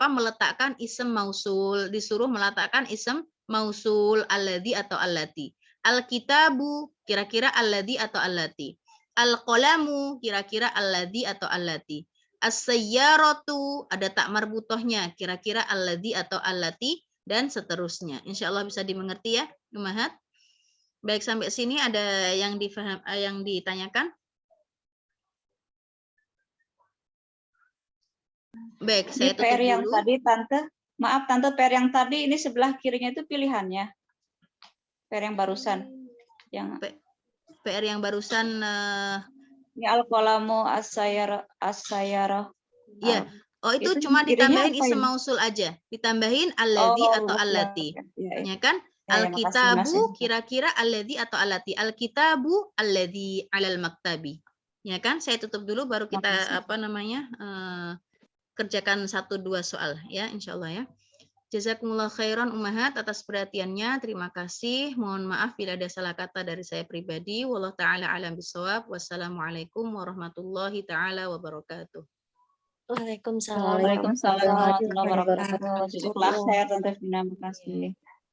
meletakkan ism mausul, disuruh meletakkan ism mausul alladzi atau allati. Al-kitabu kira-kira alladzi atau allati. Al-qalamu kira-kira alladzi atau allati. As-sayyaratu ada tak marbutohnya kira-kira alladzi atau allati dan seterusnya. Insyaallah bisa dimengerti ya, Ummahat. Baik, sampai sini ada yang ditanyakan? Baik, saya tutup PR yang dulu. tadi, Tante. Maaf, Tante, PR yang tadi ini sebelah kirinya itu pilihannya. PR yang barusan. Yang PR yang barusan ini al-qalamu as-sayyarah. ya. Oh, itu cuma kirinya ditambahin apa ism ini? mausul aja. Ditambahin alladzi atau allati. Ya kan? Al-kitabu kira-kira alladzi atau allati. Al-kitabu alladzi alal maktabi. Ya kan? Saya tutup dulu baru kita kerjakan 1-2 soal ya, insyaallah ya. Jazakumullah khairan Ummahat atas perhatiannya. Terima kasih. Mohon maaf bila ada salah kata dari saya pribadi. Wallahu taala alam bisawab. Wassalamualaikum warahmatullahi taala wabarakatuh. Waalaikumsalam Waalaikumsalam warahmatullahi wabarakatuh. Jazakallah khair, Tante Vina. Terima kasih.